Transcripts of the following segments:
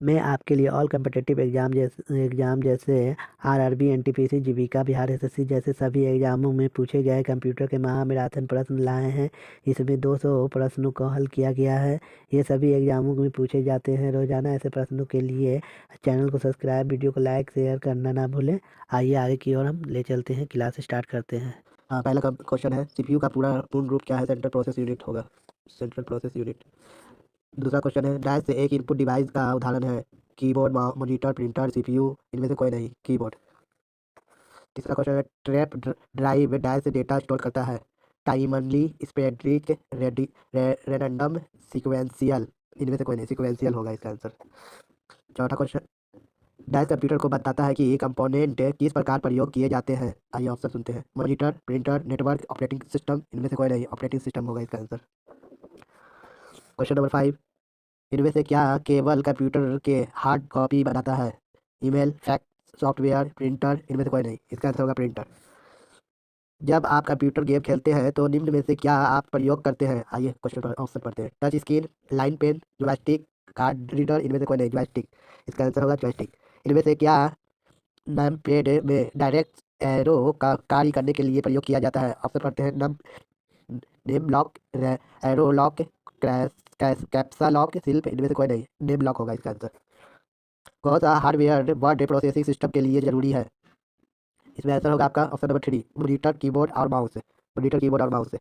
मैं आपके लिए ऑल कम्पिटिटिव एग्ज़ाम जैसे आरआरबी, एनटीपीसी, जीविका, बिहार एसएससी जैसे सभी एग्ज़ामों में पूछे गए कंप्यूटर के महामैराथन प्रश्न लाए हैं। इसमें 200 प्रश्नों को हल किया गया है। ये सभी एग्ज़ामों में पूछे जाते हैं। रोज़ाना ऐसे प्रश्नों के लिए चैनल को सब्सक्राइब, वीडियो को लाइक शेयर करना ना भूलें। आइए आगे की ओर हम ले चलते हैं, क्लास स्टार्ट करते हैं। हाँ, पहला क्वेश्चन है सीपीयू का पूर्ण रूप क्या है? सेंट्रल प्रोसेस यूनिट होगा, सेंट्रल प्रोसेस यूनिट। दूसरा क्वेश्चन है डैश से एक इनपुट डिवाइस का उदाहरण है? कीबोर्ड, मॉनिटर, प्रिंटर, सीपीयू, इनमें से कोई नहीं, कीबोर्ड। तीसरा क्वेश्चन है ट्रैप ड्राइव डैश से डेटा स्टोर करता है? टाइमली, स्पेडिक, रैंडम, सीक्वेंशियल, इनमें से कोई नहीं, सीक्वेंशियल होगा इसका आंसर। चौथा क्वेश्चन डैश कंप्यूटर को बताता है कि कंपोनेंट किस प्रकार प्रयोग किए जाते हैं? आइए ऑप्शन सुनते हैं। Monitor, printer, network, operating system, इनमें से कोई नहीं, ऑपरेटिंग सिस्टम होगा इसका आंसर। क्वेश्चन नंबर 5 इनमें से क्या केवल कंप्यूटर के हार्ड कॉपी बनाता है? ईमेल, फैक्स, सॉफ्टवेयर, प्रिंटर, इनमें से कोई नहीं, इसका आंसर होगा प्रिंटर। जब आप कंप्यूटर गेम खेलते हैं तो निम्न में से क्या आप प्रयोग करते हैं? आइए क्वेश्चन पर ऑप्शन पढ़ते हैं। Touch screen, line pen, joystick, card reader, इनमें से कोई नहीं, जॉयस्टिक, इसका आंसर होगा जॉयस्टिक। इनमें से क्या नम पेड में डायरेक्ट एरो का कार्य करने के लिए प्रयोग किया जाता है? ऑप्शन पढ़ते हैं। Num name lock, arrow lock, caps lock, सिल्प, इनमें से कोई नहीं, नेम लॉक होगा इसका आंसर। कौन सा हार्डवेयर वर्ड प्रोसेसिंग सिस्टम के लिए जरूरी है? इसमें आंसर होगा आपका ऑप्शन नंबर 3, मॉनिटर, कीबोर्ड और माउस। मॉनिटर, कीबोर्ड और माउस।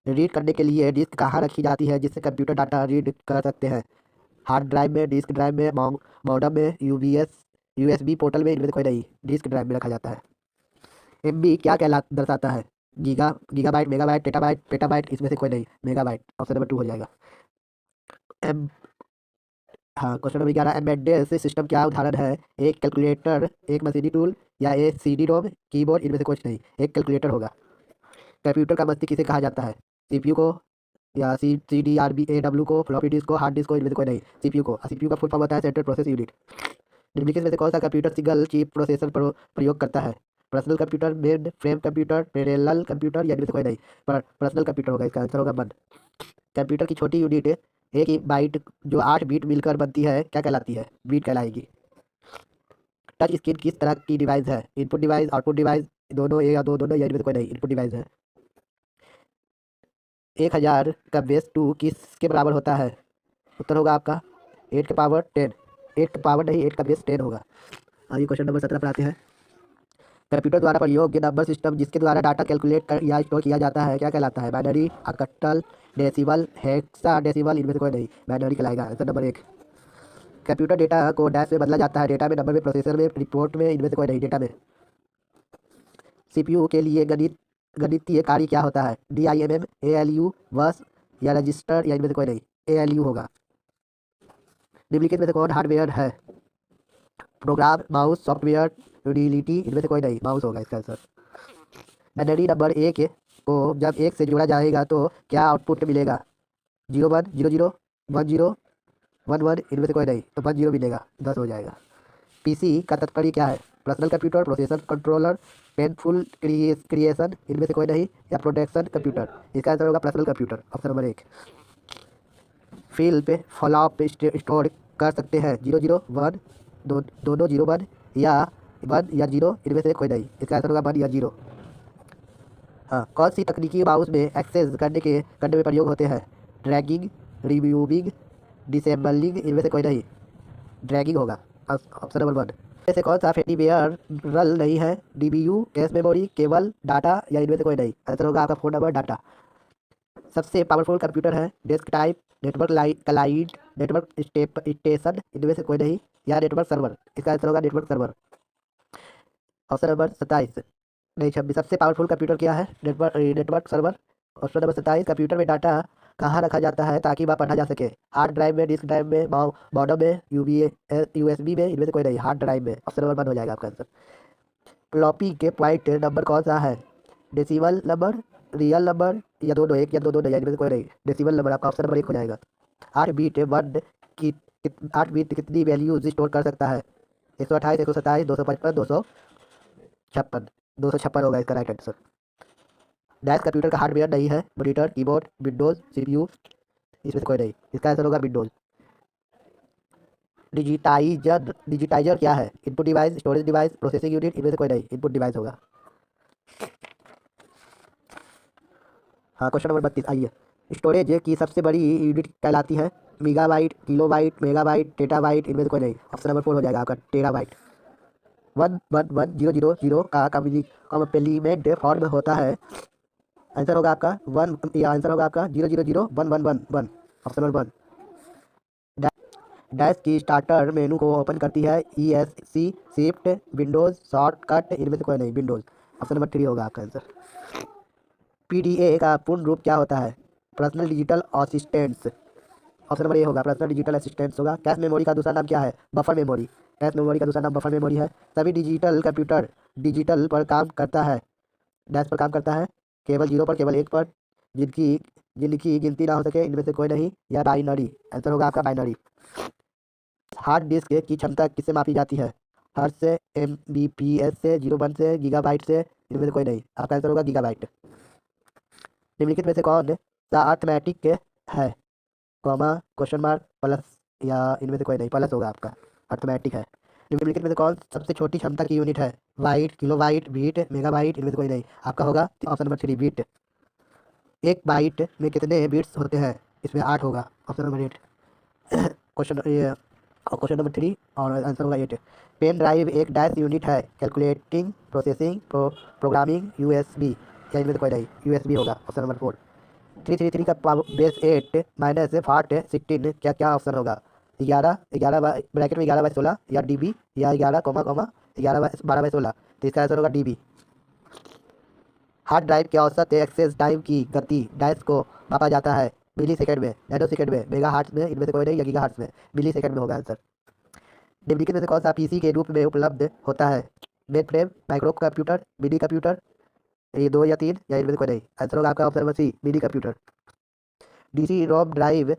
रीड करने के लिए डिस्क कहाँ रखी जाती है जिससे कंप्यूटर डाटा रीड कर सकते हैं? हार्ड ड्राइव में, डिस्क ड्राइव में, मॉडम में, यूएसबी पोर्टल में, इनमें से कोई नहीं, डिस्क ड्राइव में रखा जाता है। एमबी क्या कहला दर्शाता है? गीगाबाइट, मेगाबाइट, टेटाबाइट, पेटाबाइट, इसमें से कोई नहीं, मेगाबाइट, ऑप्शन नंबर 2 हो जाएगा। एम हाँ, क्वेश्चन नंबर 11 एम्बेडेड सिस्टम क्या उदाहरण है? एक कैलकुलेटर, एक मशीनी टूल, या एक सीडी रोम, कीबोर्ड, इनमें से कुछ नहीं, एक कैलकुलेटर होगा। कंप्यूटर का मस्तिष्क किसे कहा जाता है? सीपीयू को, या CDRBAW को, फ्लॉपी डिस्क को, हार्ड डिस्क को, इनमें से कोई नहीं, सीपीयू को। सीपीयू का फुल फॉर्म होता है सेंट्रल प्रोसेस यूनिट। निम्नलिखित में से कौन सा कंप्यूटर सिंगल चिप प्रोसेसर प्रयोग करता है? Personal computer, mainframe computer, parallel computer, या इनमें से कोई नहीं, पर पर्सनल कंप्यूटर होगा, इसका आंसर होगा मन। कंप्यूटर की छोटी यूनिट, एक ही बाइट जो 8 बीट मिलकर बनती है, क्या कहलाती है? बीट कहलाएगी। टच स्क्रीन किस तरह की डिवाइस है? इनपुट डिवाइस, आउटपुट डिवाइस, दोनों, एक या दो, दोनों, या इनमें से कोई नहीं, इनपुट डिवाइस है। 1000 का बेस 2 किसके बराबर होता है? उत्तर होगा आपका 8 के पावर 10। 8 के पावर नहीं, 8 का बेस 10 होगा। आइए क्वेश्चन नंबर 17 पर आते हैं। कंप्यूटर द्वारा प्रयोग नंबर सिस्टम जिसके द्वारा डाटा कैलकुलेट कर या स्टोर किया जाता है, क्या कहलाता है? बाइनरी, ऑक्टल, डेसिमल, हेक्साडेसिमल, इनमें से कोई नहीं, बाइनरी कहलाएगा। Answer number 1। कंप्यूटर डेटा को डैश में बदला जाता है? डेटा में, नंबर में, प्रोसेसर में, रिपोर्ट में, इनमें से कोई नहीं, डेटा में। सीपीयू के लिए गणितीय कार्य क्या होता है? DIMM, ALU, बस, या रजिस्टर, या इनमें से कोई नहीं, ALU होगा। निम्नलिखित में से कौन हार्डवेयर है? प्रोग्राम, माउस, सॉफ्टवेयर, यूटिलिटी, इनमें से कोई नहीं, माउस होगा इसका आंसर। बाइनरी नंबर एक को जब एक से जोड़ा जाएगा तो क्या आउटपुट मिलेगा? 01, 00, 10, 11, इनमें से कोई नहीं, तो 10 मिलेगा, 10 हो जाएगा। पीसी का तात्पर्य क्या है? Personal computer, processor controller, painful creation, इनमें से कोई नहीं, या प्रोटेक्शन कंप्यूटर, इसका आंसर होगा personal computer, option number 1। Field पे फ्लॉप स्टोर कर सकते हैं? 001, दोनों 01, या 1 या 0, इनमें से कोई नहीं, इसका आंसर होगा 1 या 0। हाँ, कौन सी तकनीकी माउस में एक्सेस करने में प्रयोग होते हैं? ड्रैगिंग, रिमूविंग, डिसेबलिंग, इनमें से कोई नहीं, ड्रैगिंग होगा, ऑप्शन नंबर 1। ऐसे कौन सा फेटिवेयर नहीं है? DBU, cache memory, cable, data, या इनमें से कोई नहीं, आंसर होगा आपका 4 नंबर, डाटा। सबसे पावरफुल कंप्यूटर है? Desktop, network client, network station, इनमें से कोई नहीं, या नेटवर्क सर्वर, इसका आंसर होगा नेटवर्क सर्वर, ऑप्शन नंबर 27, नहीं 26। सबसे पावरफुल कंप्यूटर क्या है? Network server, option number 27। Computer में डाटा कहाँ रखा जाता है ताकि वह पढ़ा जा सके? हार्ड ड्राइव में, डिस्क ड्राइव में, मॉडम में, USB में, इनमें से कोई नहीं, हार्ड ड्राइव में, ऑप्शन नंबर 1 हो जाएगा आपका आंसर। फ्लॉपी के पॉइंट नंबर कौन सा है? डेसिमल नंबर, रियल नंबर, या दोनों, एक या दो, दोनों, या इनमें से कोई नहीं, डेसिमल नंबर आपका ऑप्शन नंबर 1 हो जाएगा। 8 बीट वन की 8 बीट कितनी वैल्यूज स्टोर कर सकता है? 128, 127, 255, 256, 256 होगा इसका राइट आंसर। डैश कंप्यूटर का हार्डवेयर नहीं है? मॉनिटर, कीबोर्ड, विंडोज, CPU, इसमें से कोई नहीं, इसका आंसर होगा विंडोज। डिजिटाइजर क्या है? Input device, storage device, processing unit, इनमें से कोई नहीं, इनपुट डिवाइस होगा। हाँ, क्वेश्चन नंबर 32 आइए। स्टोरेज की सबसे बड़ी यूनिट कहलाती है मेगाबाइट, किलोबाइट, मेगाबाइट, टेटाबाइट, इनमें से कोई नहीं। ऑप्शन नंबर 4 हो जाएगा आपका टेराबाइट। 111,000 का कॉम्प्लीमेंट फॉर्म होता है। आंसर होगा आपका वन, या आंसर होगा आपका 0001111। Option number 1। डैश की स्टार्टर मेनू को ओपन करती है E S C, shift, Windows, shortcut, इनमें से कोई नहीं, विंडोज। ऑप्शन नंबर 3 होगा आपका आंसर। पीडीए का पूर्ण रूप क्या होता है? Personal digital assistants. Option number A होगा, पर्सनल डिजिटल असिस्टेंट्स होगा। कैश मेमोरी का दूसरा नाम क्या है? Buffer memory. कैश मेमोरी का दूसरा नाम बफर मेमोरी है। सभी डिजिटल कंप्यूटर डिजिटल पर काम करता है, डैश पर काम करता है, केवल 0 पर, केवल 1 पर, जिनकी जिनकी गिनती ना हो सके, इनमें से कोई नहीं, या बाइनरी। आंसर होगा आपका बाइनरी। हार्ड डिस्क की क्षमता किससे मापी जाती है? हर्ट्ज से, एमबीपीएस से, 01 से, गीगाबाइट से, इनमें से कोई नहीं। आपका आंसर होगा गीगाबाइट। निम्नलिखित में से कौन सा अर्थमेटिक है? कॉमा, क्वेश्चन मार्क, प्लस, या इनमें से कोई नहीं, प्लस होगा आपका, अर्थमेटिक है। निम्नलिखित में से कौन सबसे छोटी क्षमता की यूनिट है? बाइट, किलोबाइट, बीट, मेगाबाइट, इनमें से कोई नहीं। आपका होगा ऑप्शन नंबर 3 बीट। एक बाइट में कितने बिट्स होते हैं? इसमें 8 होगा। Option number 8। क्वेश्चन नंबर 3 और आंसर होगा 8। पेन ड्राइव एक डैश यूनिट है? कैलकुलेटिंग, प्रोसेसिंग, प्रोग्रामिंग, यूएसबी, या इनमें से कोई नहीं, यूएसबी होगा। Option number 4। 333 का बेस 8 माइनस 16 क्या क्या ऑप्शन होगा? 11, 11 ब्रैकेट में 11/16, या डीबी, या 11 कॉमा कॉमा 12/16। तो इसका आंसर होगा डीबी। हार्ड ड्राइव के औसत एक्सेस टाइम की गति डैश को मापा जाता है? मिली सेकंड में, नैनो सेकंड में, मेगा हार्ट्स में, इनमें से कोई नहीं, या गीगा हार्ट्स में, मिली सेकंड में होगा आंसर। निम्नलिखित में से कौन सा पीसी के रूप में उपलब्ध होता है? Main frame, micro computer, mini computer, ये 2 या 3, या इनमें से कोई नहीं। आंसर होगा आपका option number C, mini computer. DC ROM drive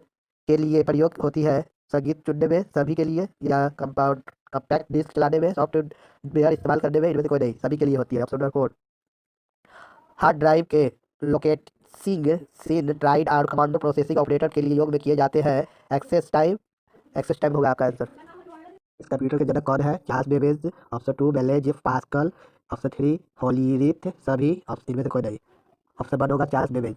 के लिए प्रयोग होती है? संगीत चुनने में सभी के लिए, या कंपैक्ट डिस्क चलाने में, सॉफ्टवेयर इस्तेमाल करने में, इनमें से कोई नहीं, सभी के लिए होती है। Option number 4। हार्ड ड्राइव के लोकेटिंग सीन राइट और कमांडो प्रोसेसिंग ऑपरेटर के लिए योग में किए जाते हैं? एक्सेस टाइम होगा आपका आंसर। इस कंप्यूटर के जनक कौन है? Charles Babbage. Option 2 Blaise Pascal. Option 3 Hollerith सभी, ऑप्शन इनमें से कोई नहीं। ऑप्शन 1 होगा Charles Babbage.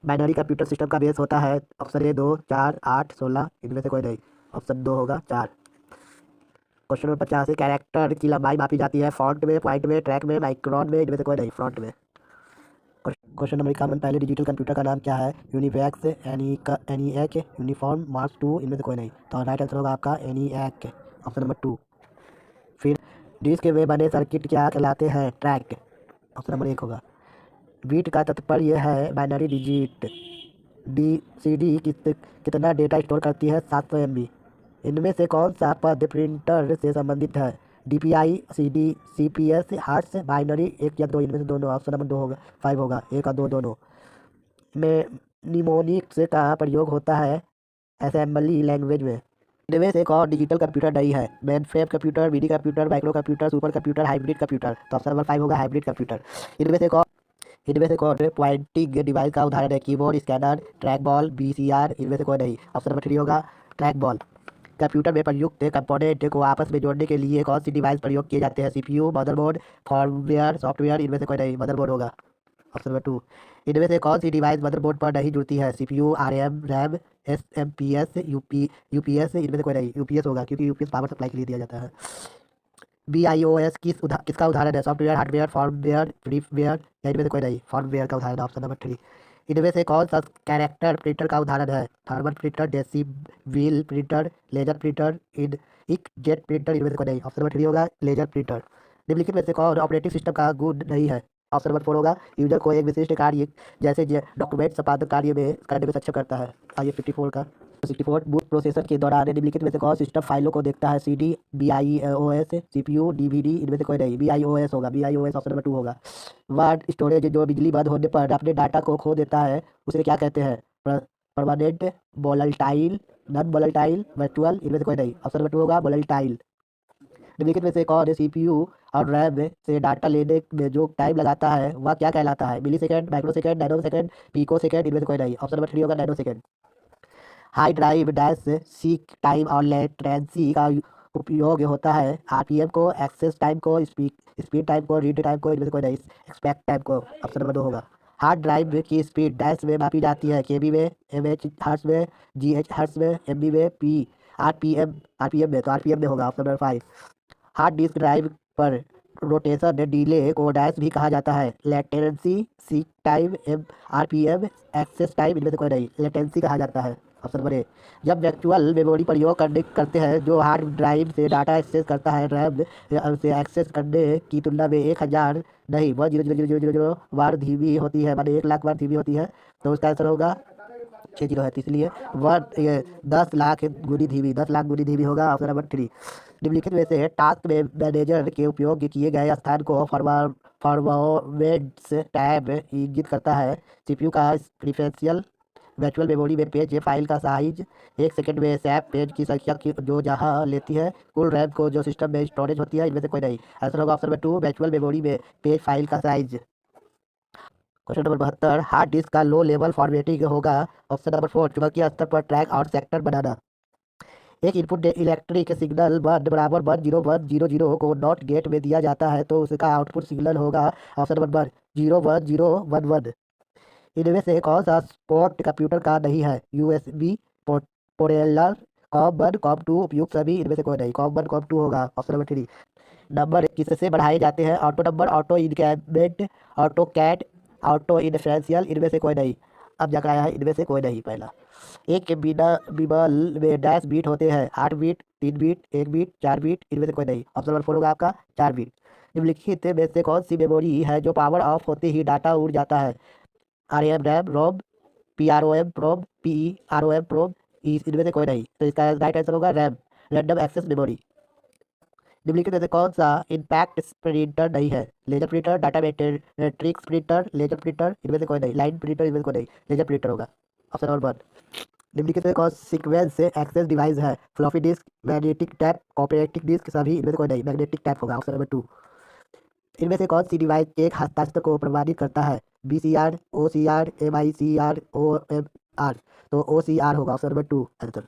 Binary computer system का बेस होता है? ऑप्शन ए 2, 4, 8, 16, इनमें से कोई नहीं। ऑप्शन 2 होगा 4। क्वेश्चन नंबर 50 है, कैरेक्टर की लंबाई मापी जाती है? फॉन्ट में, पॉइंट में, ट्रैक में, माइक्रोन में, इनमें से कोई नहीं, फ्रंट में। क्वेश्चन नंबर 51, पहले डिजिटल कंप्यूटर का नाम क्या है? यूनिवैक्स, एनीएक, यूनिफॉर्म, मार्क 2, इनमें से कोई नहीं। तो राइट आंसर होगा आपका एनीएक, ऑप्शन नंबर 2। फिर डिस्क में बने सर्किट क्या कहलाते हैं? ट्रैक, ऑप्शन नंबर 1 होगा। बीट का तात्पर्य है binary digit. D C D कितना डेटा स्टोर करती है? 700 MB। इनमें से कौन सा पद प्रिंटर से संबंधित है? DPI, CD, CPS, hearts, binary, 1 या 2, इनमें से दोनों। ऑप्शन नंबर 2 होगा, 5 होगा, 1 और 2 दोनों में। निमोनिक्स का प्रयोग होता है असेंबली लैंग्वेज में? इनमें से कौन डिजिटल कंप्यूटर नहीं है? Main frame computer, mini computer, micro computer, super computer, hybrid computer. तो ऑप्शन नंबर 5 होगा हाइब्रिड कंप्यूटर। इनमें से कौन इनमें से कौन पॉइंटिंग डिवाइस का उदाहरण है? Keyboard, scanner, track ball, VCR, इनमें से कोई नहीं। ऑप्शन नंबर 3 होगा ट्रैक बॉल। कंप्यूटर में प्रयुक्त कंपोनेंट को आपस में जोड़ने के लिए कौन सी डिवाइस प्रयोग किए जाते हैं? CPU, मदरबोर्ड, फॉर्मवेयर, सॉफ्टवेयर, इनमें से कोई नहीं, मदरबोर्ड होगा। Option number 2। इनमें से कौन सी डिवाइस मदरबोर्ड पर नहीं जुड़ती है? CPU, RM, RAM, SMPS, UPS, इनमें से कोई नहीं, UPS होगा, क्योंकि UPS पावर सप्लाई के लिए दिया जाता है। BIOS किसका उदाहरण है? सॉफ्टवेयर, हार्डवेयर, फॉर्मवेयर, फ्रीवेयर, या इनमें से कोई नहीं, फॉर्मवेयर का उदाहरण है। Option number 3। इनमें से कौन सा कैरेक्टर प्रिंटर का उदाहरण है? Thermal printer, decibel printer, laser printer, inkjet printer, इनमें से कोई नहीं। ऑप्शन नंबर 3 होगा लेजर प्रिंटर। निम्नलिखित में से कौन ऑपरेटिंग सिस्टम का गुण नहीं है? ऑप्शन नंबर 4 होगा यूजर को एक विशिष्ट कार्य जैसे डॉक्यूमेंट संपादन कार्य में करने में सक्षम करता है। आइए 54 का 64 बूट प्रोसेसर के दौरान निम्नलिखित में से कौन सिस्टम फाइलों को देखता है? CD, BIOS, CPU, DVD, इनमें से कोई नहीं, BIOS होगा, BIOS ऑप्शन नंबर 2 होगा। वर्ड स्टोरेज जो बिजली बंद होने पर अपने डाटा को खो देता है उसे क्या कहते हैं? Permanent, volatile, non volatile, virtual, इनमें से कोई नहीं। ऑप्शन नंबर 2 होगा वोलेटाइल। निम्नलिखित में से कौन CPU और रैम से डाटा लेने में जो टाइम लगाता है वह क्या कहलाता है? Millisecond, microsecond, nanosecond, picosecond, इनमें से कोई नहीं। ऑप्शन नंबर 3 होगा nanosecond. High drive dash seek time और लेटेंसी का उपयोग होता है। आरपीएम को, एक्सेस टाइम को, स्पीड टाइम को, रीड टाइम को, इनमें से कोई नहीं। एक्सपेक्ट टाइम को ऑप्शन नंबर 2 होगा। हार्ड ड्राइव की स्पीड डैश में मापी जाती है, केबी में, एमएच हर्ट्ज में, जीएच हर्ट्ज में, एमबी में, पी आरपीएम में, तो आरपीएम में होगा option number 5। Hard disk drive पर रोटेशन डिले को डैश भी कहा जाता है। Latency, seek time, RPM, access time, इनमें से कोई नहीं। लेटेंसी कहा जाता है ऑप्शन नंबर ए। जब वर्चुअल मेमोरी प्रयोग करते हैं जो हार्ड ड्राइव से डाटा एक्सेस करता है, रैम से एक्सेस करने की तुलना में 1000 नहीं 1000 बार धीमी होती है, माने 1 लाख बार धीमी होती है, तो उसका आंसर होगा 6 जीरो है, तो इसलिए 10 लाख गुनी धीमी, 10 लाख गुनी धीमी होगा ऑप्शन नंबर 3। निम्नलिखित में से टास्क में मैनेजर के उपयोग किए गए स्थान को फॉरवर्ड्स टैब इंगित करता है। सीपीयू का प्रीफरेंशियल, वर्चुअल मेमोरी में पेज फाइल का साइज, 1 सेकंड में स्वैप पेज की संख्या की जो जहां लेती है, कुल रैम को जो सिस्टम में स्टोरेज होती है, इनमें से कोई नहीं। आंसर होगा ऑप्शन नंबर 2, वर्चुअल मेमोरी में पेज फाइल का size. Question number 72, hard disk का लो लेवल फॉर्मेटिंग होगा ऑप्शन नंबर 4, चुंबकीय स्तर पर ट्रैक और सेक्टर बनाना। एक इनपुट इलेक्ट्रिक सिग्नल 1 बराबर 10100 को नॉट गेट में दिया जाता है, तो उसका आउटपुट सिग्नल होगा ऑप्शन नंबर 01011। इनमें से कौन सा पोर्ट कंप्यूटर का नहीं है? यूएसबी पोर्टेबल, कॉम 1, कॉम 2, उपयुक्त सभी, इनमें से कोई नहीं। कॉम 1, कॉम 2 होगा ऑप्शन नंबर 3। नंबर किससे बढ़ाए जाते हैं? Auto number, auto increment, auto cat, auto inferential, इनमें से कोई नहीं। अब जाकर आया है इनमें से कोई नहीं पहला। एक के बिना बिबल में डैश बीट होते हैं, 8 बीट, 3 बीट, 1 बीट, 4 बीट, इनमें से कोई नहीं। ऑप्शन नंबर 4 होगा आपका 4 बीट। निम्नलिखित में से कौन सी मेमोरी है जो पावर ऑफ होते ही डाटा उड़ जाता है? आरएम रैम, रोम, पीआरओएम रोम, पीआरओएम रोम, इनमें से कोई नहीं, तो इसका राइट आंसर होगा रैम, रैंडम एक्सेस मेमोरी। निम्नलिखित में से कौन सा इम्पैक्ट प्रिंटर नहीं है? Laser printer, data matrix printer, laser printer, इनमें से कोई नहीं। लाइन प्रिंटर, इनमें से कोई नहीं। लेजर प्रिंटर होगा ऑप्शन नंबर 1। निम्नलिखित में कौन सीक्वेंस से एक्सेस डिवाइस है? फ्लॉपी डिस्क, मैग्नेटिक टैप, कॉपरेटिक डिस्क, सभी, इनमें से कोई नहीं। मैग्नेटिक टैप होगा ऑप्शन नंबर 2। इनमें से कौन सी डिवाइस एक हस्ताक्षर को प्रमाणित करता है? बीसीआर, ओसीआर, एमआईसीआर, ओएमआर, तो ओसीआर होगा ऑप्शन नंबर 2 आंसर।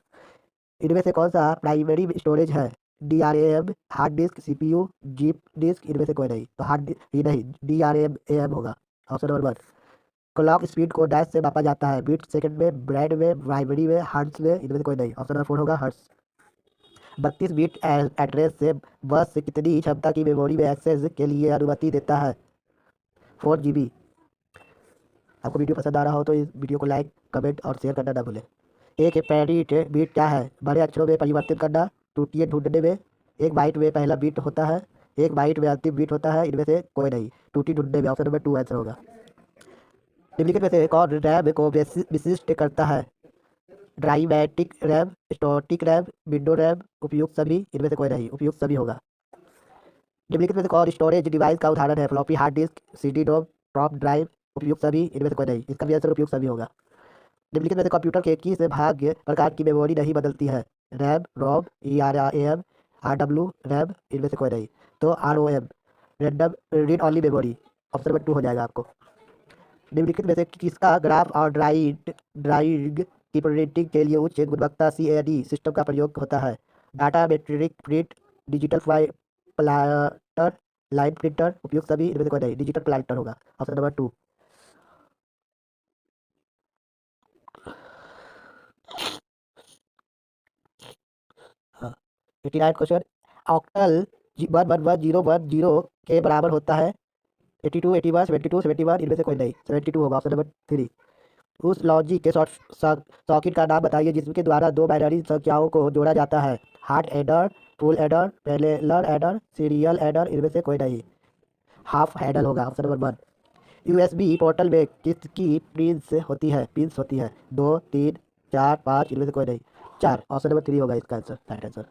इनमें से कौन सा प्राइमरी स्टोरेज है? DRM, hard disk, CPU, zip disk, इनमें से कोई नहीं, तो ये नहीं, डीआरएम एम होगा ऑप्शन नंबर 1। क्लॉक स्पीड को डैश से मापा जाता है, बीट सेकंड में, ब्रेड में, प्राइमरी में, हर्ट्ज में, इनमें से कोई नहीं। ऑप्शन नंबर 4 होगा हर्ट्ज। 32 बिट एड्रेस से बस कितनी क्षमता की मेमोरी में एक्सेस के लिए अनुमति देता है? 4 GB। आपको वीडियो पसंद आ रहा हो तो इस वीडियो को लाइक, कमेंट और शेयर करना ना भूलें। एक पैरिट बीट क्या है? बड़े अक्षरों में परिवर्तित करना, त्रुटियां ढूंढने में। 1 बाइट में पहला बीट होता है, 1 बाइट में अंतिम बीट होता है, इनमें से कोई नहीं। त्रुटि ढूंढने में, ऑप्शन नंबर 2 आंसर होगा। निम्नलिखित में से कौन रैम को विशिष्ट करता है? Dynamic RAM, static RAM, window RAM, उपयुक्त सभी, इनमें से कोई नहीं। उपयुक्त सभी होगा। निम्नलिखित में से कौन स्टोरेज डिवाइस का उदाहरण है? Floppy hard disk, CD ROM, top drive, उपयुक्त सभी, इनमें से कोई नहीं। इसका भी आंसर उपयुक्त सभी होगा। निम्नलिखित में से कंप्यूटर के किस भाग प्रकार की मेमोरी नहीं बदलती है? RAM, ROM, E R M, R W RAM, इनमें से कोई नहीं, तो R O M, random read only memory, option number 2 हो जाएगा आपको। निम्नलिखित में से किसका ग्राफ और ड्राइंग की प्रिंटिंग के लिए उच्च गुणवत्ता CAD सिस्टम का प्रयोग होता है? Data matrix print, digital plotter, line printer, उपयुक्त सभी, इनमें से कोई नहीं। डिजिटल प्लाटर होगा ऑप्शन नंबर 2। हाँ, 89 क्वेश्चन। ऑक्टल 111010 के बराबर होता है? 82, 81, 72, 71, इनमें से कोई नहीं। 72 होगा ऑप्शन नंबर 3। उस लॉजिक के सॉकेट का नाम बताइए जिसके द्वारा दो बाइनरी संख्याओं को जोड़ा जाता है? Heart adder, full adder, parallel adder, serial adder, इनमें से कोई नहीं। हाफ एडर होगा ऑप्शन नंबर 1। यूएसबी पोर्टल में किसकी पिंस होती है? 2, 3, 4, 5, इनमें से कोई नहीं। 4, ऑप्शन नंबर 3 होगा इसका आंसर, राइट आंसर।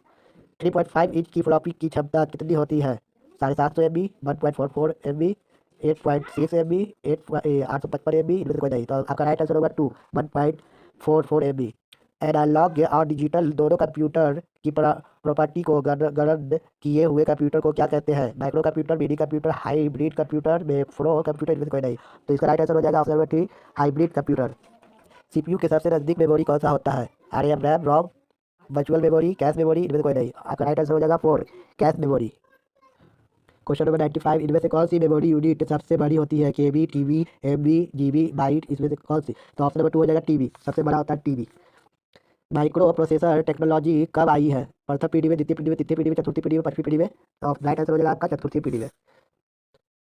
3.5 इंच की फ्लॉपी की क्षमता कितनी होती है? 750 MB, 1.44 MB, 8.6 MB, 855 MB, इनमें से कोई नहीं, तो आपका राइट आंसर होगा 2, 1.44 MB। एनालॉग और डिजिटल दोनों कंप्यूटर की प्रॉपर्टी को गणन किए हुए कंप्यूटर को क्या कहते हैं? Micro computer, mini computer, hybrid computer, macro computer, इनमें से कोई नहीं, तो इसका राइट आंसर हो जाएगा option number 3, hybrid computer. CPU के सबसे नजदीक मेमोरी कौन सा होता है? RM RAM ROM virtual memory cache memory, इनमें से कोई नहीं। आपका राइट आंसर हो जाएगा 4 कैश मेमोरी। क्वेश्चन नंबर 95, इनमें से कौन सी मेमोरी यूनिट सबसे बड़ी होती है? केबी, टीबी, एमबी, जीबी, बाइट, इसमें से कौन सी? तो ऑप्शन नंबर 2 हो जाएगा टीबी, सबसे बड़ा होता है टीबी। माइक्रो प्रोसेसर टेक्नोलॉजी कब आई है? प्रथम पीढ़ी में, द्वितीय पीढ़ी में, तृतीय पीढ़ी में, चतुर्थी पीढ़ी में, पांचवी पीढ़ी में? तो राइट आंसर हो जाएगा आपका चतुर्थी पीढ़ी में।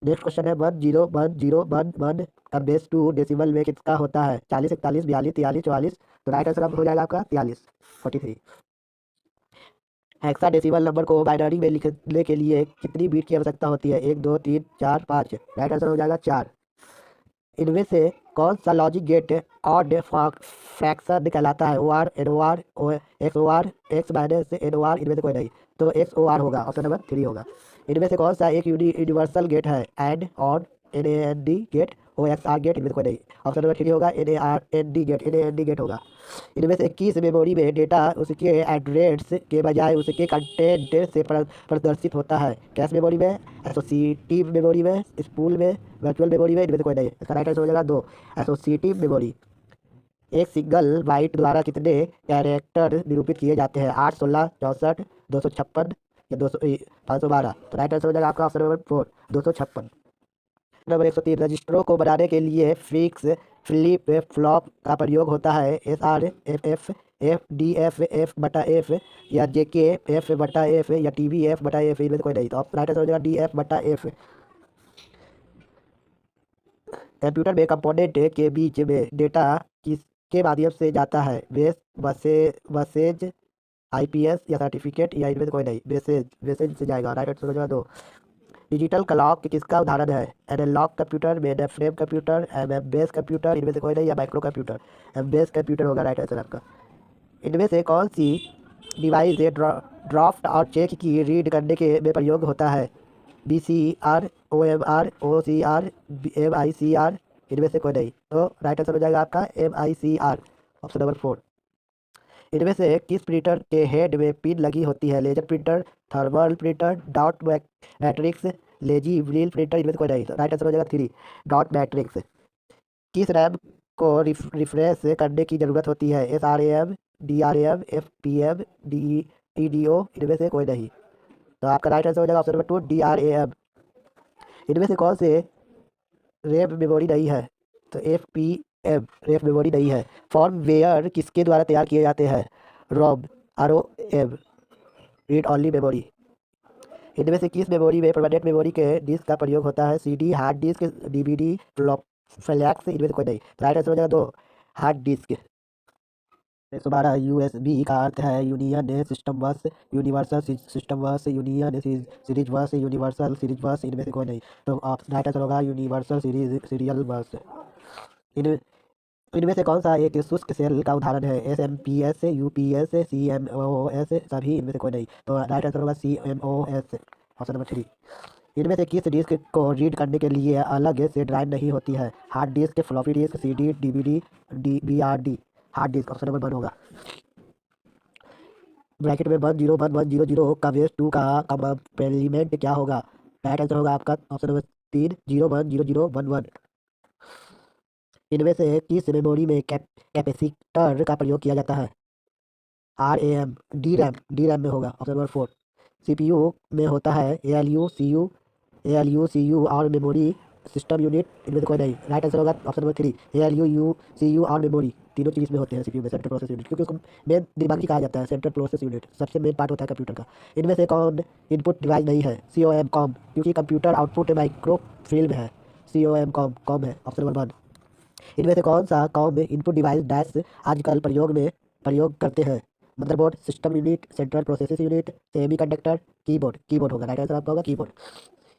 नेक्स्ट क्वेश्चन है 101011 का बेस 2 डेसिमल में किसका होता है? 40, 41, 42, 43, 44? तो राइट आंसर अब हो जाएगा आपका 43, 43। हेक्साडेसिमल नंबर को बाइनरी में लिखने के लिए कितनी बीट की आवश्यकता होती है? 1 2 3 4 5? राइट आंसर हो जाएगा 4। इनमें से कौन सा लॉजिक गेट ऑड फ्रैक्शन कहलाता है? O R, N O R, X O R, X minus N O R, इनमें से कोई नहीं। तो एक्स ओ आर होगा, ऑप्शन नंबर 3 होगा। इनमें से कौन सा एक यूनिवर्सल गेट है? AND, on, N A N D gate, O X R gate, इनमें से कोई नहीं। ऑप्शन नंबर 3 होगा, N A R N D gate, N A N D gate होगा। इनमें से किस मेमोरी में डेटा उसके एड्रेस के बजाय उसके कंटेंट से प्रदर्शित होता है? कैश मेमोरी में, एसोसिएटिव मेमोरी में, स्पूल में, वर्चुअल मेमोरी में, इनमें से कोई नहीं। इसका राइट आंसर हो जाएगा 2 एसोसिएटिव मेमोरी। एक सिंगल बाइट द्वारा कितने कैरेक्टर निरूपित किए जाते हैं? 8, 16, 64, 256 या 200 512? तो राइट आंसर हो जाएगा आपका ऑप्शन नंबर 4 256। नंबर 103, रजिस्टरों को बनाने के लिए फिक्स फ्लिप फ्लॉप का प्रयोग होता है? S R F F, F D F, F बटा एफ, या जे के एफ बटा एफ, या टी वी एफ बटा एफ? इनमें से कोई नहीं। तो राइट आंसर हो जाएगा डी एफ बटा एफ। कंप्यूटर में कंपोनेंट के बीच में डेटा किसके माध्यम से जाता है? बेस, मैसेज, आईपीएस या सर्टिफिकेट, या इनमें से कोई नहीं? मैसेज से जाएगा। राइट आंसर हो जाएगा 2। डिजिटल क्लॉक किसका उदाहरण है? Analog computer, mainframe computer, M base computer, इनमें से कोई नहीं, या micro computer? M base computer होगा राइट आंसर आपका। इनमें से कौन सी डिवाइस ड्राफ्ट और चेक की रीड करने के में प्रयोग होता है? B C R, O M R, O C R, M I C R, इनमें से कोई नहीं। तो राइट आंसर हो जाएगा आपका M I C are, option number 4। इनमें से किस प्रिंटर के हेड में पिन लगी होती है? Laser printer, thermal printer, dot matrix, daisy wheel printer, इनमें से कोई नहीं। तो राइट आंसर हो जाएगा 3 डॉट मैट्रिक्स। किस रैम को रिफ्रेश करने की ज़रूरत होती है? S R A M, D R A M, F P M, D E D O, इनमें से कोई नहीं। तो आपका राइट आंसर हो जाएगा option number 2 D R A M. इनमें से कौन से रैम मेमोरी नहीं है? तो F P M RAM memory नहीं है। फॉर्मवेयर किसके द्वारा तैयार किए जाते हैं? ROM, R O M, read only memory. इनमें से किस मेमोरी में परमानेंट मेमोरी के डिस्क का प्रयोग होता है? CD, hard disk, DVD, flex, इनमें से कोई नहीं। राइट आंसर हो जाएगा 2 हार्ड डिस्क। 112, यूएसबी का अर्थ है यूनियन सिस्टम बस, यूनिवर्सल सिस्टम बस, यूनियन सीरीज बस, यूनिवर्सल सीरीज बस, इनमें से कोई नहीं। तो आप राइट आंसर होगा यूनिवर्सल सीरियल बस। इन इनमें से कौन सा एक शुष्क सेल का उदाहरण है? S M P S, U P S, C M O S, सभी, इनमें से कोई नहीं। तो राइट आंसर होगा C M O S, option number 3। इनमें से किस डिस्क को रीड करने के लिए अलग से ड्राइव नहीं होती है? Hard disk, floppy disk, C D, DVD, D B R D, hard disk, option number 1 होगा। ब्रैकेट में 1011100 का बेस 2 का कॉम्प्लीमेंट क्या होगा? राइट आंसर होगा आपका ऑप्शन नंबर 3 010011। इनमें से किस मेमोरी में कैपेसिटर का प्रयोग किया जाता है? R A M, D RAM में होगा, ऑप्शन नंबर 4। सीपीयू में होता है A L U C U, और मेमोरी सिस्टम यूनिट, इनमें से कोई नहीं। राइट आंसर होगा option number 3 A L U C U और मेमोरी, तीनों चीज़ में होते हैं सीपीयू में, सेंट्रल प्रोसेस यूनिट, क्योंकि उसको मेन दिमाग ही कहा जाता है। सेंट्रल प्रोसेस यूनिट सबसे मेन पार्ट होता है कंप्यूटर का। इनमें से कौन इनपुट डिवाइस नहीं है? सी ओ एम, कॉम, क्योंकि कंप्यूटर आउटपुट माइक्रो फील्ड है। सी ओ एम, कॉम है, ऑप्शन नंबर 1। इनमें से कौन सा कॉम में इनपुट डिवाइस डैश आजकल प्रयोग करते हैं? Motherboard, system unit, central process unit, semi conductor, keyboard होगा। राइट आंसर आपका होगा कीबोर्ड।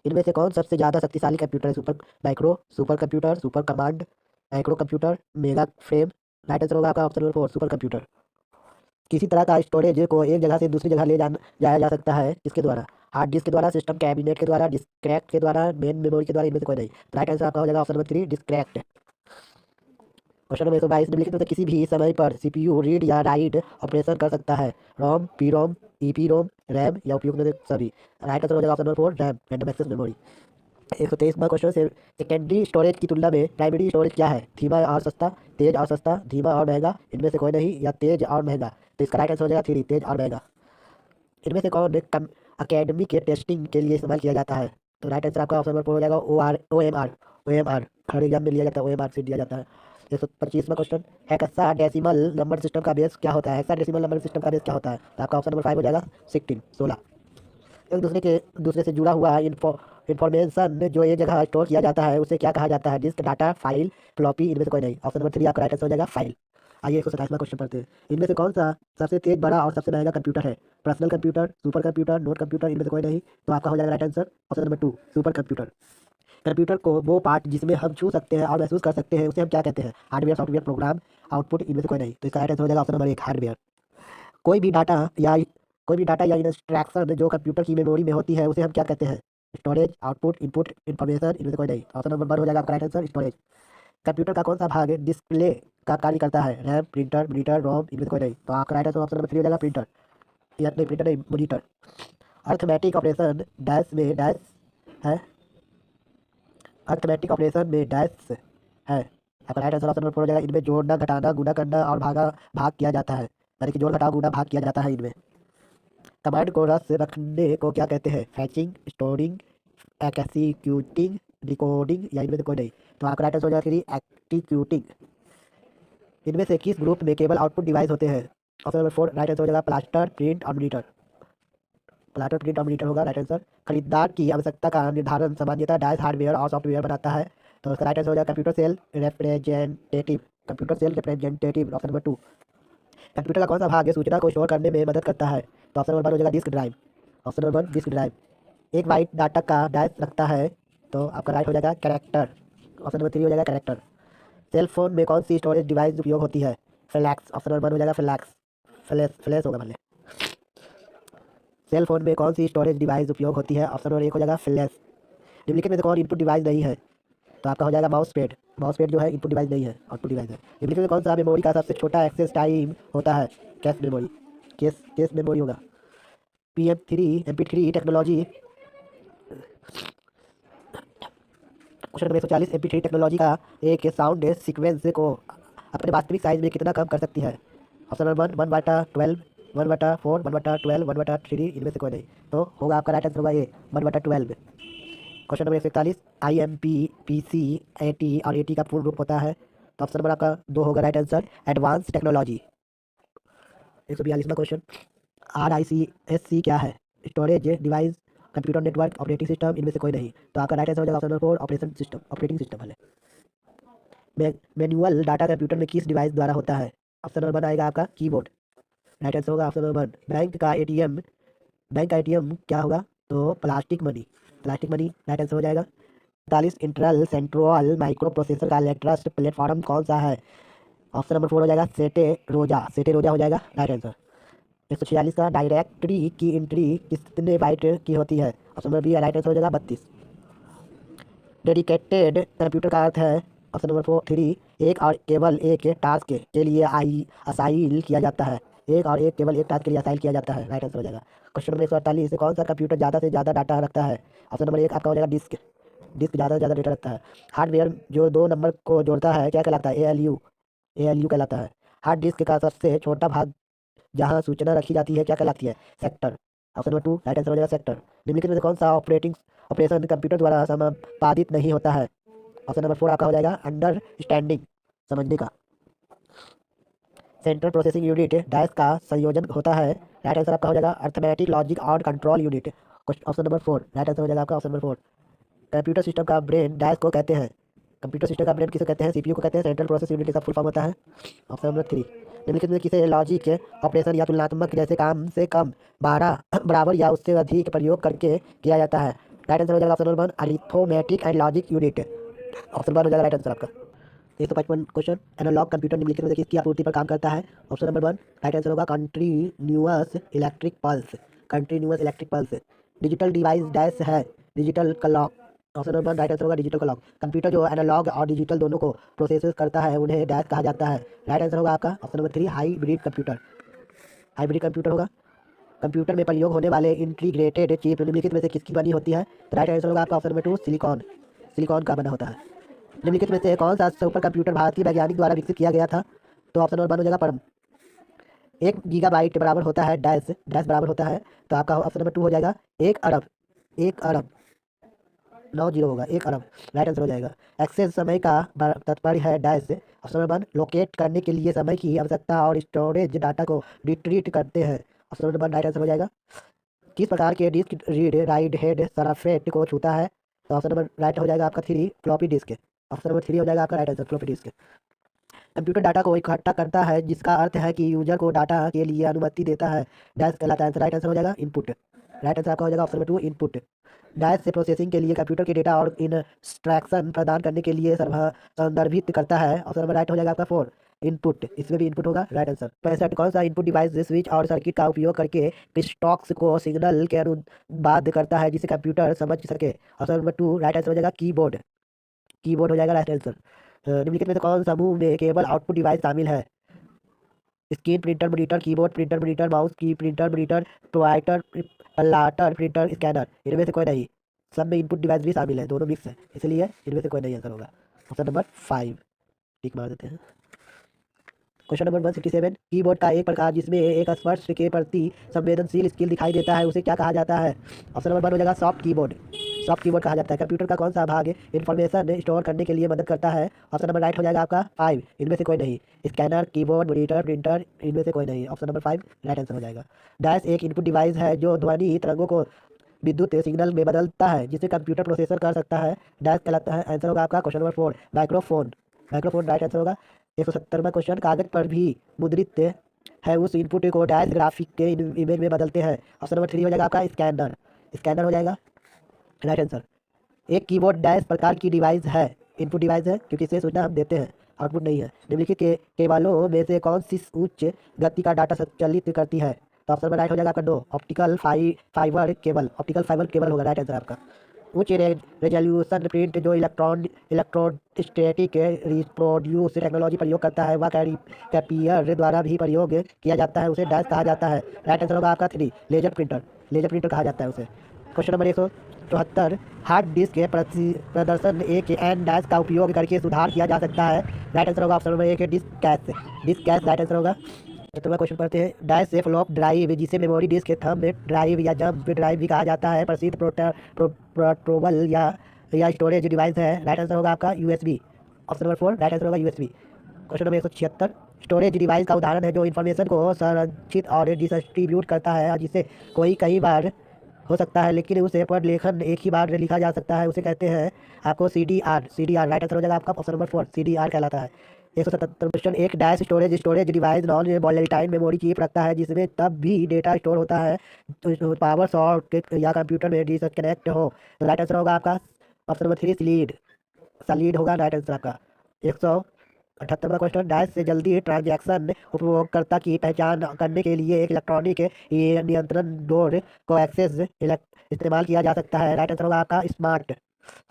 इनमें से कौन सबसे ज़्यादा शक्तिशाली कंप्यूटर है? Super computer, super command, micro computer, mega frame? Right answer होगा आपका ऑप्शन नंबर 4 सुपर कंप्यूटर। किसी तरह का स्टोरेज को एक जगह से दूसरी जगह जाया जा सकता है किसके द्वारा? हार्ड डिस्क के द्वारा, सिस्टम कैबिनेट के द्वारा, डिस्क्रेक्ट के द्वारा, मेन मेमोरी के द्वारा, इनमें से कोई नहीं। राइट आंसर आपका हो जाएगा ऑप्शन नंबर 3 डिस्क्रेक्ट। क्वेश्चन नंबर 122, निम्नलिखित में से किसी भी समय पर सीपीयू रीड या राइट ऑपरेशन कर सकता है? रोम, पी रोम, रैम, या उपयोग में से सभी? राइट आंसर हो जाएगा option number 4 RAM, random access memory. 123वां क्वेश्चन से सेकेंडरी स्टोरेज की तुलना में प्राइमरी स्टोरेज क्या है? धीमा और सस्ता, तेज और सस्ता, धीमा और महंगा, इनमें से कोई नहीं, या तेज और महंगा। तो इसका राइट आंसर हो जाएगा 3, तेज और महंगा। इनमें से कौन कम अकेडमिक के टेस्टिंग के लिए इस्तेमाल किया जाता है? तो राइट आंसर आपका ऑप्शन नंबर 4 हो जाएगा ओ एम आर। हर एग्जाम में लिया जाता है, OMR से दिया जाता है। 125वां क्वेश्चन, हेक्साडेसिमल नंबर सिस्टम का बेस क्या होता है? हेक्साडेसिमल नंबर सिस्टम का बेस क्या होता है? तो आपका ऑप्शन नंबर 5 हो जाएगा 16। एक दूसरे से जुड़ा हुआ इंफॉर्मेशन जो एक जगह स्टोर किया जाता है उसे क्या कहा जाता है? डिस्क, डाटा, फाइल, फ्लॉपी, इनमें से कोई नहीं। ऑप्शन नंबर 3 आपका राइट आंसर हो जाएगा फाइल। आइए 127वां क्वेश्चन पढ़ते हैं। इनमें से कौन सा सबसे तेज, बड़ा और सबसे महंगा कंप्यूटर है? Personal computer, super computer, note computer, इनमें से कोई नहीं। तो आपका हो जाएगा right answer option number 2, super computer. Computer को वो पार्ट जिसमें हम छू सकते हैं और महसूस कर सकते हैं उसे हम क्या कहते हैं? हार्डवेयर, सॉफ्टवेयर, प्रोग्राम, आउटपुट, इनमें से कोई नहीं। तो इसका राइट आंसर हो जाएगा ऑप्शन नंबर 1, हार्डवेयर। कोई भी डाटा या कोई भी डाटा या इंस्ट्रक्शन जो कंप्यूटर की मेमोरी में होती है उसे हम क्या कहते हैं? स्टोरेज, आउटपुट, इनपुट, इन्फॉर्मेशन, इनमें से कोई नहीं। ऑप्शन नंबर 1 हो जाएगा आपका राइट आंसर, स्टोरेज। कंप्यूटर का कौन सा भाग डिस्प्ले का कार्य करता है? रैम, प्रिंटर, मॉनिटर, रोम, इनमें से कोई नहीं। तो आपका राइट आंसर ऑप्शन नंबर 3 हो जाएगा प्रिंटर, या नहीं प्रिंटर नहीं, मॉनिटर। अर्थमेटिक ऑपरेशन डैश में डैश है, अर्थमेटिक ऑपरेशन में डैश है। आपका राइट आंसर ऑप्शन नंबर 4 हो जाएगा, इनमें जोड़ना, घटाना, गुणा करना और भाग किया जाता है, यानी कि जोड़, घटाव, गुणा, भाग किया जाता है इनमें। कमांड को रस रखने को क्या कहते हैं? फैचिंग, स्टोरिंग, एक्सिक्यूटिंग, डिकोडिंग, या इनमें से कोई नहीं। तो आपका राइट आंसर हो जाएगा एक्टिक्यूटिंग। इनमें से किस ग्रुप में केवल आउटपुट डिवाइस होते हैं? ऑप्शन नंबर 4 राइट आंसर हो जाएगा प्लास्टर, प्रिंट और मॉनिटर। प्लास्टर, प्रिंट और मॉनिटर होगा राइट आंसर। खरीदार की आवश्यकता का निर्धारण सामान्यतः डाइस, हार्डवेयर और सॉफ्टवेयर बनाता है। तो उसका राइट आंसर हो जाएगा computer sale representative, computer sale representative, option number 2। Computer का कौन सा भाग सूचना को स्टोर करने में मदद करता है? तो ऑप्शन नंबर 1 हो जाएगा disk drive, option number 1 disk drive. एक बाइट डाटा का डाइस रखता है, तो आपका राइट हो जाएगा कैरेक्टर, ऑप्शन नंबर 3 हो जाएगा कैरेक्टर। सेल फोन में कौन सी स्टोरेज डिवाइस उपयोग होती है? फ्लैक्स, ऑप्शन नंबर 1 हो जाएगा फ्लैक्स, फ्लैश होगा भले। सेल फोन में कौन सी स्टोरेज डिवाइस उपयोग होती है? ऑप्शन नंबर 1 हो जाएगा फ्लैश। निम्नलिखित में से कौन इनपुट डिवाइस नहीं है? तो आपका हो जाएगा माउस पैड। माउस पैड जो है इनपुट डिवाइस नहीं है, आउटपुट डिवाइस है। निम्नलिखित में कौन सा मेमोरी का सबसे छोटा एक्सेस टाइम होता है? कैश मेमोरी, कैश मेमोरी होगा। MP3 technology, question number 140, MP3 technology का एक साउंड सीक्वेंस को अपने वास्तविक साइज में कितना कम कर सकती है? ऑप्शन नंबर 1/12, 1/4, 1/12, 1/3, इनमें से कोई नहीं। तो होगा आपका राइट आंसर होगा ये 1/12। Question number 141, IMP, PC, AT और AT का पूर्ण रूप होता है? तो ऑप्शन नंबर आपका 2 होगा राइट आंसर, एडवांस टेक्नोलॉजी। 142वां क्वेश्चन, RISC क्या है? Storage device, computer network, operating system, इनमें से कोई नहीं। तो आपका राइट आंसर हो जाएगा ऑप्शन नंबर 4, ऑपरेटिंग सिस्टम वाले। मैनुअल डाटा कंप्यूटर में किस डिवाइस द्वारा होता है? ऑप्शन नंबर 1 आएगा आपका कीबोर्ड, राइट आंसर होगा ऑप्शन नंबर 1। बैंक का ATM क्या होगा? तो प्लास्टिक मनी, राइट आंसर हो जाएगा। 45, इंटेल सेंट्रल माइक्रो प्रोसेसर का लेटेस्ट प्लेटफॉर्म कौन सा है? ऑप्शन नंबर 4 हो जाएगा सेटेरोजा हो जाएगा राइट आंसर। 146 का डायरेक्टरी की एंट्री कितने बाइट की होती है? Option number B right answer हो जाएगा 32। डेडिकेटेड कंप्यूटर का अर्थ है? ऑप्शन नंबर 3, एक और केवल एक टास्क के लिए असाइल किया जाता है, केवल एक टास्क के लिए असाइल किया जाता है, राइट आंसर हो जाएगा। क्वेश्चन नंबर 148, कौन सा कंप्यूटर ज़्यादा से ज़्यादा डाटा रखता है? ऑप्शन नंबर 1 आपका हो जाएगा डिस्क, ज़्यादा से ज़्यादा डेटा रखता है। हार्डवेयर जो 2 नंबर को जोड़ता है क्या कहलाता है? ALU कहलाता है। हार्ड डिस्क का सबसे छोटा भाग जहाँ सूचना रखी जाती है क्या कहलाती है? Sector, option number 2 right answer हो जाएगा सेक्टर। निम्नलिखित में से कौन सा ऑपरेशन कंप्यूटर द्वारा संपादित नहीं होता है? ऑप्शन नंबर 4 आपका हो जाएगा अंडरस्टैंडिंग, समझने का। सेंट्रल प्रोसेसिंग यूनिट डैश का संयोजन होता है, राइट आंसर आपका हो जाएगा अर्थमेटिक, लॉजिक और control unit, option number 4 right answer हो जाएगा आपका ऑप्शन नंबर 4। कंप्यूटर सिस्टम का ब्रेन डैश को कहते हैं? कंप्यूटर सिस्टम का ब्रेन किसे कहते हैं? CPU को कहते हैं। सेंट्रल प्रोसेस यूनिट का फुल फॉर्म होता है, ऑप्शन नंबर 3। निम्नलिखित में किसे लॉजिक ऑपरेशन या तुलनात्मक जैसे काम से कम 12 बराबर या उससे अधिक प्रयोग करके किया जाता है? राइट आंसर हो जाएगा option number 1 arithmetic and logic unit, option 1 हो जाएगा राइट आंसर आपका। 155 क्वेश्चन, एनालॉग कंप्यूटर निम्नलिखित में से किसकी आपूर्ति पर काम करता है? ऑप्शन नंबर 1 राइट आंसर होगा continuous electric pulse. Digital device dash है? Digital clock, option number 1 right answer होगा डिजिटल क्लॉक। कंप्यूटर जो एनालॉग और डिजिटल दोनों को प्रोसेस करता है उन्हें डैश कहा जाता है? राइट आंसर होगा आपका ऑप्शन नंबर 3 हाइब्रिड कंप्यूटर होगा। कंप्यूटर में प्रयोग होने वाले इंटीग्रेटेड चिप निम्नलिखित में से किसकी बनी होती है? तो राइट आंसर होगा आपका ऑप्शन नंबर 2 सिलिकॉन। सिलिकॉन का बना होता है। निम्नलिखित में से कौन सा सुपर कंप्यूटर भारतीय वैज्ञानिक द्वारा विकसित किया गया था? तो ऑप्शन नंबर 1 हो जाएगा परम। 1 गीगाबाइट बराबर होता है डैश, डैश बराबर होता है, तो आपका ऑप्शन नंबर 2 हो जाएगा 1 अरब। 1 अरब 9 जीरो होगा, 1 अरब राइट आंसर हो जाएगा। एक्सेस समय का तात्पर्य है डैश। ऑप्शन नंबर 1 लोकेट करने के लिए समय की आवश्यकता और स्टोरेज डाटा को रिट्रीट करते हैं। ऑप्शन नंबर 1 राइट आंसर हो जाएगा। किस प्रकार के डिस्क रीड राइट हेड सरफेट को छूता है? तो ऑप्शन नंबर राइट हो जाएगा आपका 3 फ्लॉपी डिस्क। ऑप्शन नंबर 3 हो जाएगा आपका right answer floppy disk. Computer data को इकट्ठा करता है जिसका अर्थ है कि यूजर को डाटा के लिए अनुमति देता है, डैश कहलाता है। राइट आंसर हो जाएगा इनपुट। राइट आंसर आपका हो जाएगा ऑप्शन नंबर 2 इनपुट। डैश से प्रोसेसिंग के लिए कंप्यूटर के डेटा और इंस्ट्रक्शन प्रदान करने के लिए संदर्भित करता है। ऑप्शन नंबर राइट हो जाएगा आपका 4 इनपुट। इसमें भी इनपुट होगा राइट आंसर। 65 कौन सा इनपुट डिवाइस स्विच और सर्किट का उपयोग करके स्टॉक्स को सिग्नल के अनुवाद करता है जिसे कंप्यूटर समझ सके? ऑप्शन नंबर 2 राइट आंसर हो जाएगा कीबोर्ड। कीबोर्ड हो जाएगा राइट आंसर। निम्नलिखित में से कौन समूह में केवल आउटपुट डिवाइस शामिल है? Screen printer monitor, keyboard printer monitor, mouse की प्रिंटर मॉनिटर, प्रोवाइटर प्लाटर प्रिंटर स्कैनर। इनमें से कोई नहीं। सब में इनपुट डिवाइस भी शामिल है, दोनों मिक्स है, इसलिए इनमें से कोई नहीं आंसर होगा। ऑप्शन नंबर 5 टिक मार देते हैं। क्वेश्चन नंबर 167 कीबोर्ड का एक प्रकार जिसमें एक स्पर्श के प्रति संवेदनशील स्किल दिखाई देता है उसे क्या कहा जाता है? ऑप्शन नंबर 1 हो जाएगा सॉफ्ट कीबोर्ड। सॉफ्ट कीबोर्ड कहा जाता है। कंप्यूटर का कौन सा भाग इन्फॉर्मेशन स्टोर करने के लिए मदद करता है? ऑप्शन नंबर राइट हो जाएगा आपका 5 इनमें से कोई नहीं। स्कैनर, कीबोर्ड, मॉनिटर, प्रिंटर, इनमें से कोई नहीं। ऑप्शन नंबर 5 राइट आंसर हो जाएगा। डैश एक इनपुट डिवाइस है जो ध्वनि तरंगों को विद्युत सिग्नल में बदलता है जिसे कंप्यूटर प्रोसेसर कर सकता है, डैश कहलाता है। आंसर होगा आपका question number 4 microphone. Microphone right answer होगा। 170वां क्वेश्चन कागज पर भी मुद्रित है उस इनपुट को डैश ग्राफिक के इमेज में बदलते हैं। ऑप्शन नंबर 3 हो जाएगा आपका स्कैनर। स्कैनर हो जाएगा राइट आंसर। एक कीबोर्ड डैश प्रकार की डिवाइस है, इनपुट डिवाइस है क्योंकि इसे सूचना हम देते हैं, आउटपुट नहीं है। निम्नलिखित के केबलों में से कौन सी उच्च गति का डाटा संचालित करती है? तो ऑप्शन में राइट हो जाएगा आपका 2 optical fibre cable. Optical fibre cable होगा राइट आंसर आपका। उच्च रेजोल्यूशन प्रिंट जो इलेक्ट्रोस्टैटिक रिप्रोड्यूस टेक्नोलॉजी प्रयोग करता है वह कैपियर द्वारा भी प्रयोग किया जाता है, उसे डैश कहा जाता है। राइट आंसर होगा आपका 3 लेजर प्रिंटर। लेजर प्रिंटर कहा जाता है उसे। क्वेश्चन नंबर 174 हार्ड डिस्क के प्रदर्शन एक एन डैश का उपयोग करके सुधार किया जा सकता है। राइट आंसर होगा option number 1 disk cache. Disk cache right answer होगा। तो मैं क्वेश्चन पढ़ते हैं। डैश से फ्लॉप ड्राइव जिसे मेमोरी डिस्क थंब ड्राइव या जंप ड्राइव भी कहा जाता है प्रसिद्ध पोर्टेबल या स्टोरेज डिवाइस है। राइट आंसर होगा आपका USB. Option number 4 right answer होगा USB. Question number 176 storage device का उदाहरण है जो इन्फॉर्मेशन को संरक्षित और डिस्ट्रीब्यूट करता है और जिसे कोई कई बार हो सकता है लेकिन उसे पर लेखन एक ही बार लिखा जा सकता है, उसे कहते हैं आपको CDR। CDR राइट आंसर हो जाएगा आपका ऑप्शन नंबर 4 CDR कहलाता है। 177 क्वेश्चन एक dash storage device non volatile memory chip रखता है जिसमें तब भी डेटा स्टोर होता है तो पावर शॉर्ट या कंप्यूटर में डिसकनेक्ट हो। राइट आंसर होगा आपका ऑप्शन नंबर 3 सलीड होगा राइट आंसर आपका। 178वां क्वेश्चन डैश से जल्दी ट्रांजैक्शन उपयोगकर्ता की पहचान करने के लिए एक इलेक्ट्रॉनिक नियंत्रण बोर्ड को एक्सेस इस्तेमाल किया जा सकता है। राइट आंसर होगा आपका स्मार्ट।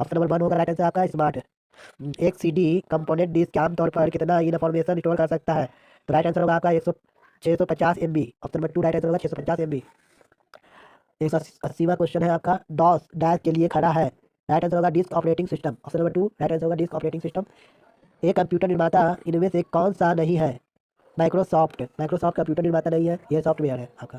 ऑप्शन नंबर 1 होगा राइट आंसर आपका स्मार्ट। एक CD कंपोनेंट डिस्क आमतौर पर कितना इन्फॉर्मेशन स्टोर कर सकता है? तो राइट आंसर होगा आपका 650 MB। Option number 2 right answer होगा 650 MB। 180वां क्वेश्चन है आपका डॉस डैश के लिए खड़ा है। राइट आंसर होगा disk operating system. Option number 2 right answer होगा डिस्क ऑपरेटिंग सिस्टम। एक कंप्यूटर निर्माता इनमें से कौन सा नहीं है? माइक्रोसॉफ्ट। माइक्रोसॉफ्ट कंप्यूटर निर्माता नहीं है, यह सॉफ्टवेयर है आपका।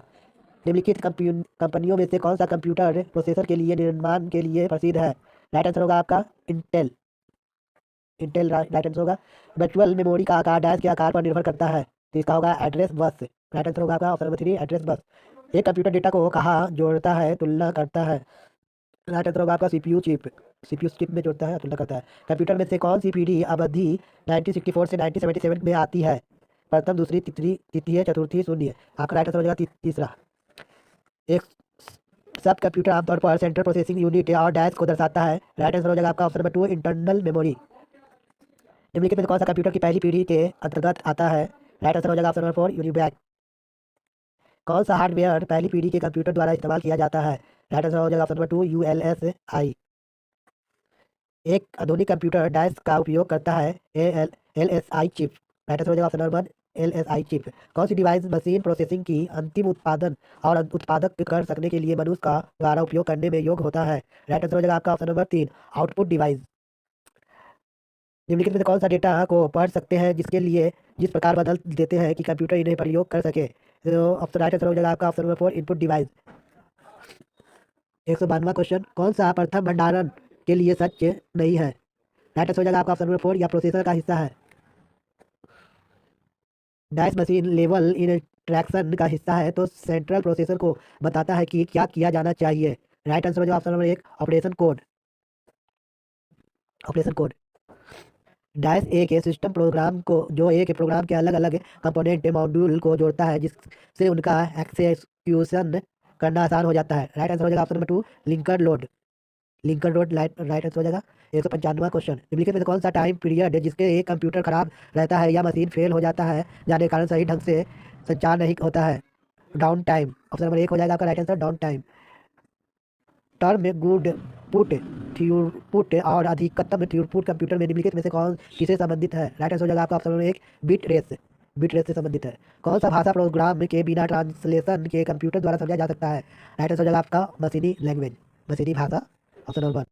निम्नलिखित कंपनियों में से कौन सा कंप्यूटर प्रोसेसर के लिए निर्माण के लिए प्रसिद्ध है? राइट आंसर होगा आपका इंटेल। इंटेल राइट आंसर होगा। वर्चुअल मेमोरी का आकार डैश के आकार पर निर्भर करता है, तो इसका होगा एड्रेस बस। राइट आंसर होगा आपका ऑप्शन नंबर 3 एड्रेस बस। एक कंप्यूटर डेटा को कहाँ जोड़ता है तुलना करता है? राइट आंसर होगा आपका CPU चिप। CPU चिप में जोड़ता है तुलना करता है। कंप्यूटर में से कौन सी पीढ़ी अवधि 1964 से 1977 में आती है? प्रथम, दूसरी, तृतीय, चतुर्थी, शून्य। आपका राइट आंसर हो जाएगा तीसरा। एक सब कंप्यूटर आमतौर पर सेंट्रल प्रोसेसिंग यूनिट और डैश को दर्शाता है। राइट आंसर हो जाएगा आपका ऑप्शन नंबर 2 इंटरनल मेमोरी। निम्नलिखित में कौन सा कंप्यूटर की पहली पीढ़ी के अंतर्गत आता है? राइट आंसर हो जाएगा ऑप्शन नंबर 4 यूनिबैक। कौन सा हार्डवेयर पहली पीढ़ी के कंप्यूटर द्वारा इस्तेमाल किया जाता है? राइट आंसर हो जाएगा ऑप्शन नंबर 2 ULSI। एक आधुनिक कंप्यूटर डैश का उपयोग करता है LSI चिप। राइट आंसर हो जाएगा ऑप्शन नंबर 1 VLSI चिप कौन सी डिवाइस मशीन प्रोसेसिंग की अंतिम उत्पादन और उत्पादक कर सकने के लिए मनुष्य का द्वारा उपयोग करने में योग्य होता है? राइट आंसर हो जाएगा आपका ऑप्शन नंबर 3, आउटपुट डिवाइस। निम्नलिखित में से कौन सा डेटा को पढ़ सकते हैं जिसके लिए जिस प्रकार बदल देते हैं कि कंप्यूटर इन्हें प्रयोग कर सके? तो ऑप्शन राइट आंसर हो जाएगा आपका ऑप्शन नंबर 4, इनपुट डिवाइस। 192वां क्वेश्चन, कौन सा प्रथम भंडारण के लिए सच नहीं है? राइट आंसर हो जाएगा आपका ऑप्शन नंबर 4, या प्रोसेसर का हिस्सा है। डाइस मशीन लेवल इंस्ट्रक्शन का हिस्सा है तो सेंट्रल प्रोसेसर को बताता है कि क्या किया जाना चाहिए। राइट आंसर हो जाएगा option number 1, operation code. Operation code. Dice एक सिस्टम प्रोग्राम को जो एक प्रोग्राम के अलग अलग कंपोनेंट मॉड्यूल को जोड़ता है जिससे उनका एक्सेक्यूशन करना आसान हो जाता है। राइट आंसर हो जाएगा option number 2, linker load. Linker load right answer हो जाएगा। 195वां क्वेश्चन, निम्नलिखित में से कौन सा टाइम पीरियड है जिसके एक कंप्यूटर खराब रहता है या मशीन फेल हो जाता है जाने के कारण सही ढंग से संचार नहीं होता है? Down time. ऑप्शन नंबर 1 हो जाएगा आपका right answer, down time. Term good put throughput और अधिकतम थ्रूपुट कंप्यूटर में निम्नलिखित में से कौन किससे संबंधित है? राइट आंसर हो जाएगा आपका option number 1, bit race. Bit race से संबंधित है। कौन सा भाषा प्रोग्राम के बिना ट्रांसलेशन के कंप्यूटर द्वारा समझा जा सकता है? राइट आंसर हो जाएगा आपका मशीनी लैंग्वेज, मशीनी भाषा। Option number 1।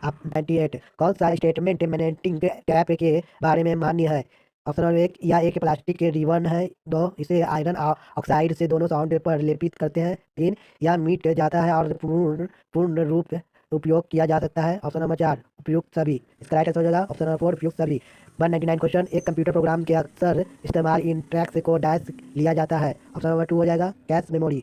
आप 98, कौन सा स्टेटमेंट मैनेटिंग टैप के बारे में मान्य है? ऑप्शन नंबर 1, या एक प्लास्टिक के रिबन है। 2, इसे आयरन ऑक्साइड से दोनों साउंड पर लेपित करते हैं। 3, या मिट जाता है और पूर्ण रूप उपयोग किया जा सकता है। ऑप्शन नंबर 4, उपयुक्त सभी। इसका राइट आंसर हो जाएगा ऑप्शन नंबर 4, उपयुक्त सभी। 199 क्वेश्चन, एक कंप्यूटर प्रोग्राम के अक्सर इस्तेमाल इन ट्रैक्स को डैश लिया जाता है। ऑप्शन नंबर 2 हो जाएगा कैश मेमोरी।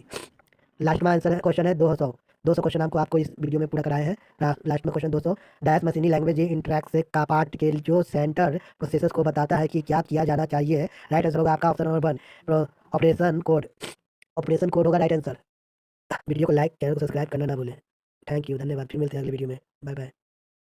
लास्ट में आंसर क्वेश्चन है 200 क्वेश्चन आपको इस वीडियो में पूरा कराए हैं। लास्ट में क्वेश्चन 200, डैश मशीनी लैंग्वेज इंटरैक्ट का पार्ट के जो सेंटर प्रोसेसर को बताता है कि क्या किया जाना चाहिए। राइट आंसर होगा आपका option number 1, operation code. Operation code होगा राइट आंसर। वीडियो को लाइक, चैनल को सब्सक्राइब करना ना भूलें। थैंक यू, धन्यवाद। फिर मिलते हैं अगले वीडियो में। Bye bye.